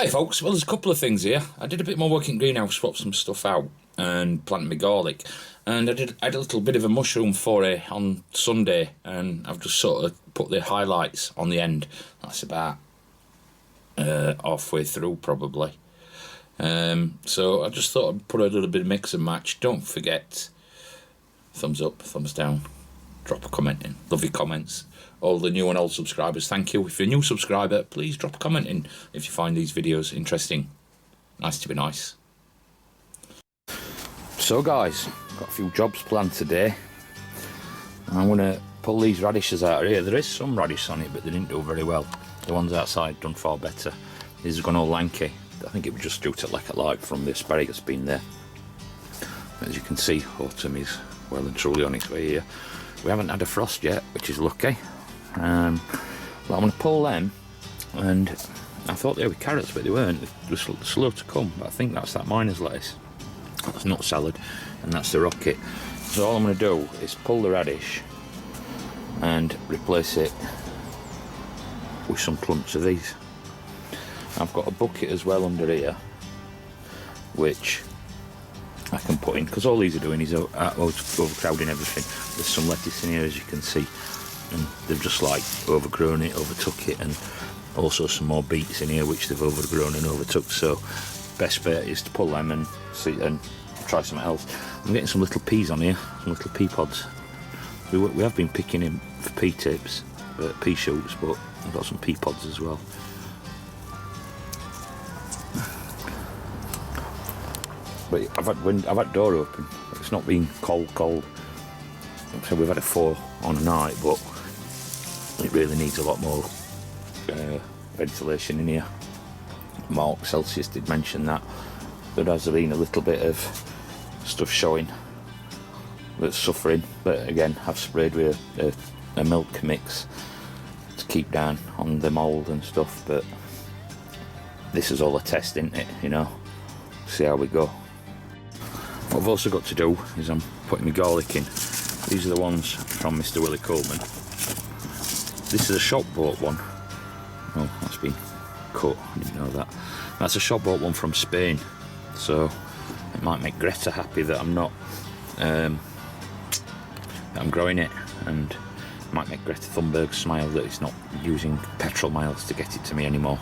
Hey folks, well there's a couple of things here. I did a bit more work in greenhouse, swapped some stuff out and planted my garlic, and I had a little bit of a mushroom foray on Sunday, and I've just sort of put the highlights on the end. That's about halfway through probably. So I just thought I'd put a little bit of mix and match. Don't forget, thumbs up, thumbs down, drop a comment in. Love your comments. All the new and old subscribers, thank you. If you're a new subscriber, please drop a comment in if you find these videos interesting. Nice to be nice. So guys, got a few jobs planned today. I'm going to pull these radishes out of here. There is some radish on it, but they didn't do very well. The ones outside done far better. These have gone all lanky. I think it was just due to lack of light from the asparagus being there. As you can see, autumn is well and truly on its way here. We haven't had a frost yet, which is lucky. Well, I'm going to pull them, and I thought they were carrots, but they weren't. They were slow to come, but I think that's that miner's lettuce. That's nut salad, and that's the rocket. So all I'm going to do is pull the radish and replace it with some clumps of these. I've got a bucket as well under here, which I can put in, because all these are doing is overcrowding everything. There's some lettuce in here, as you can see, and they've just like overgrown it, overtook it, and also some more beets in here which they've overgrown and overtook. So best bet is to pull them and see and try something else. I'm getting some little peas on here, some little pea pods. We have been picking in for pea tips, pea shoots, but I've got some pea pods as well. But I've had door open. It's not been cold. So we've had a 4 on a night, but it really needs a lot more ventilation in here. Mark Celsius did mention that there has been a little bit of stuff showing that's suffering, but again, I've sprayed with a milk mix to keep down on the mould and stuff. But this is all a test, isn't it? You know, see how we go. What I've also got to do is I'm putting my garlic in. These are the ones from Mr. Willie Coleman. This is a shop bought one. Oh, that's been cut, I didn't know that. That's a shop bought one from Spain. So it might make Greta happy that I'm not, that I'm growing it, and it might make Greta Thunberg smile that it's not using petrol miles to get it to me anymore.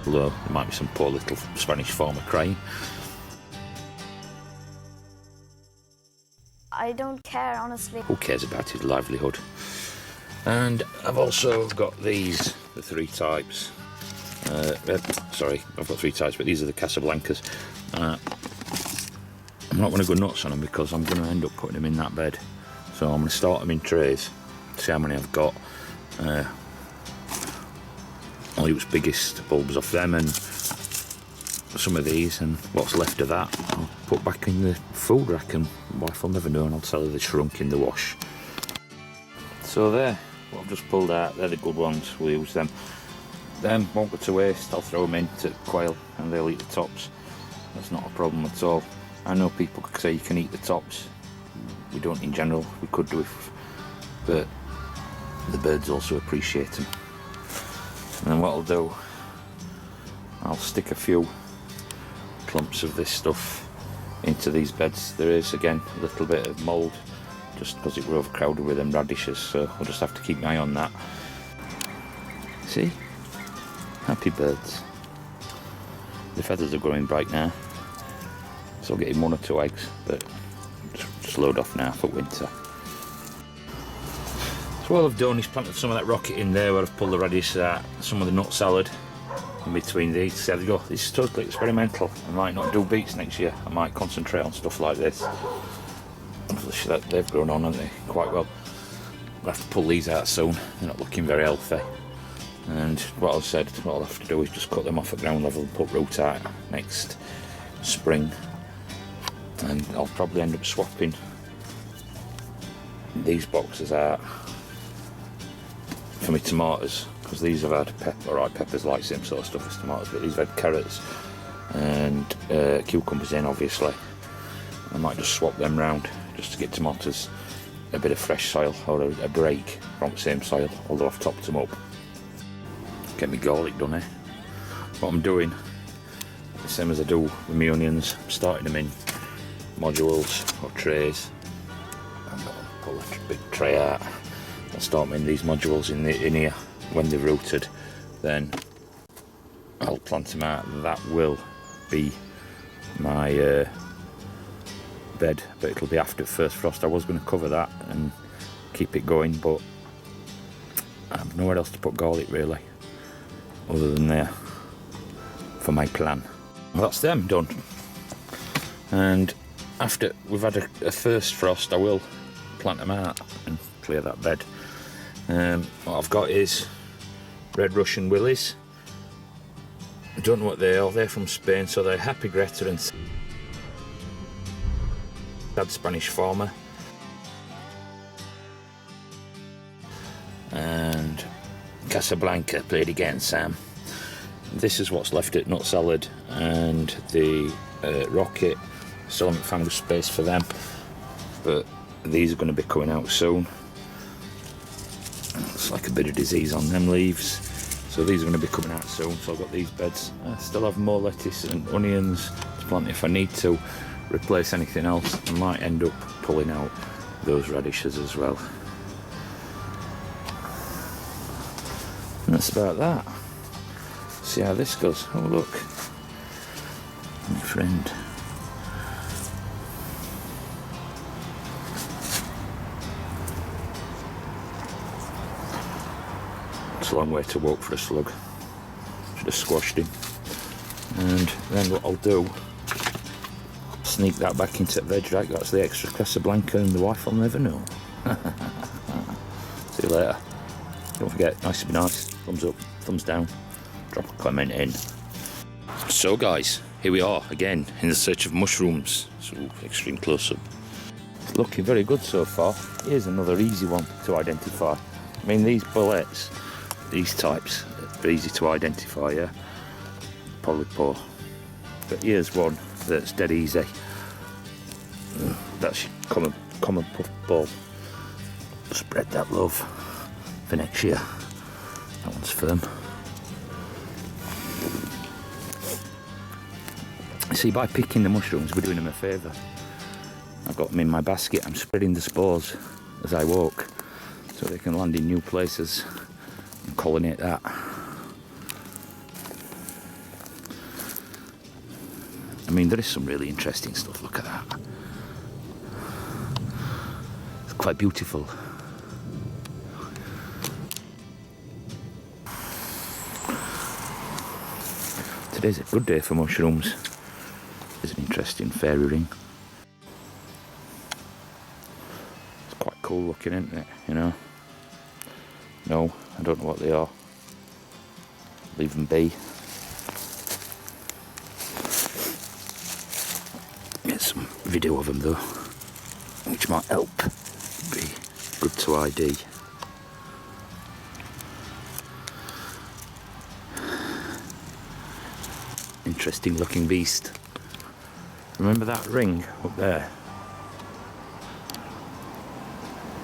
Although there might be some poor little Spanish farmer crying. I don't care, honestly. Who cares about his livelihood? And I've also got these, the 3 types. Sorry, I've got 3 types, but these are the Casablancas. I'm not going to go nuts on them because I'm going to end up putting them in that bed. So I'm going to start them in trays, see how many I've got. I'll use biggest bulbs off them and some of these, and what's left of that I'll put back in the food rack, and wife will never know, and I'll tell her they shrunk in the wash. So there, what I've just pulled out, they're the good ones, we'll use them. Them won't go to waste, I'll throw them into quail and they'll eat the tops. That's not a problem at all. I know people could say you can eat the tops. We don't in general, we could do it, but the birds also appreciate them. And then what I'll do, I'll stick a few clumps of this stuff into these beds. There is again a little bit of mould just because it were overcrowded with them radishes, so I'll just have to keep my eye on that. See? Happy birds. The feathers are growing bright now, so I'll get in 1 or 2 eggs, but just load off now for winter. So what I've done is planted some of that rocket in there where I've pulled the radish out, some of the nut salad in between these. So there you go. This is totally experimental. I might not do beets next year. I might concentrate on stuff like this. They've grown on, haven't they? Quite well. I'll have to pull these out soon. They're not looking very healthy. And what I've said, what I'll have to do is just cut them off at ground level and put root out next spring. And I'll probably end up swapping these boxes out for my tomatoes, because these have had peppers like same sort of stuff as tomatoes, but these have had carrots and cucumbers in, obviously. I might just swap them round just to get tomatoes a bit of fresh soil or a break from the same soil, although I've topped them up. Get my garlic done, eh? What I'm doing, the same as I do with my onions, I'm starting them in modules or trays. I'm going to pull a big tray out. I'll start them in these modules in here. When they're rooted, then I'll plant them out. That will be my bed, but it'll be after first frost. I was going to cover that and keep it going, but I have nowhere else to put garlic really, other than there, for my plan. Well, that's them done. And after we've had a first frost, I will plant them out and clear that bed. What I've got is red Russian willies. I don't know what they are. They're from Spain, so they're Happy Greta and Sad Spanish Farmer. And Casablanca, played again, Sam. This is what's left at Nut Salad, and the Rocket. Still haven't found a space for them, but these are going to be coming out soon. It's like a bit of disease on them leaves, so these are going to be coming out soon. So I've got these beds. I still have more lettuce and onions to plant if I need to replace anything else. I might end up pulling out those radishes as well. And that's about that. See how this goes. Oh look, my friend. It's a long way to walk for a slug. Should have squashed him. And then what I'll do, sneak that back into the veg rack. That's the extra Casablanca, and the wife will never know. See you later. Don't forget, nice to be nice. Thumbs up, thumbs down. Drop a comment in. So guys, here we are again in the search of mushrooms. So extreme close-up. Looking very good so far. Here's another easy one to identify. I mean, these bullets, these types, are easy to identify, yeah? Polypore. But here's one that's dead easy. That's your common puff ball. Spread that love for next year. That one's firm. See, by picking the mushrooms, we're doing them a favour. I've got them in my basket. I'm spreading the spores as I walk, so they can land in new places and colonate that. I mean, there is some really interesting stuff. Look at that. It's quite beautiful. Today's a good day for mushrooms. There's an interesting fairy ring. It's quite cool looking, isn't it? You know? No, I don't know what they are. Leave them be. Get some video of them though, which might help. Be good to ID. Interesting looking beast. Remember that ring up there?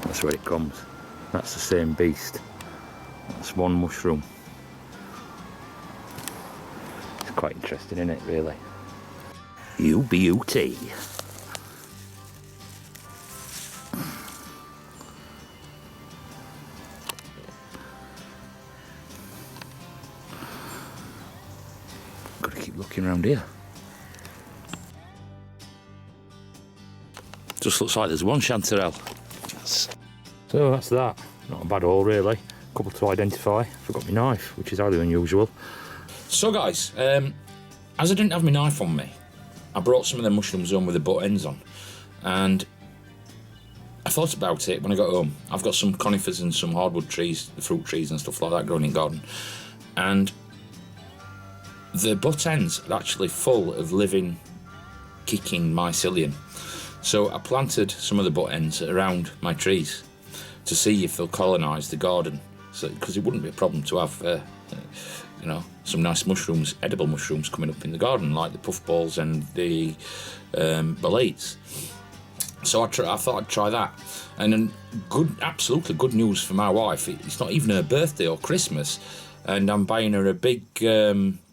That's where it comes. That's the same beast. That's one mushroom. It's quite interesting, isn't it, really? You beauty. Gotta keep looking around here. Just looks like there's one chanterelle. So that's that. Not a bad haul really. A couple to identify. Forgot my knife, which is highly unusual. So guys, as I didn't have my knife on me, I brought some of the mushrooms home with the butt ends on, and I thought about it when I got home. I've got some conifers and some hardwood trees, the fruit trees and stuff like that growing in the garden, and the butt ends are actually full of living, kicking mycelium. So I planted some of the butt ends around my trees to see if they'll colonise the garden. So, because it wouldn't be a problem to have, you know, some nice mushrooms, edible mushrooms coming up in the garden, like the puffballs and the boletes. So I thought I'd try that. And then absolutely good news for my wife. It's not even her birthday or Christmas, and I'm buying her a big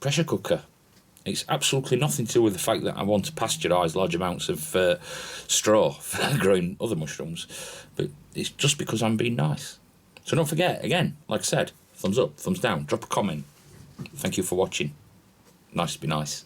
pressure cooker. It's absolutely nothing to do with the fact that I want to pasteurise large amounts of straw for growing other mushrooms, but it's just because I'm being nice. So don't forget, again, like I said, thumbs up, thumbs down, drop a comment. Thank you for watching. Nice to be nice.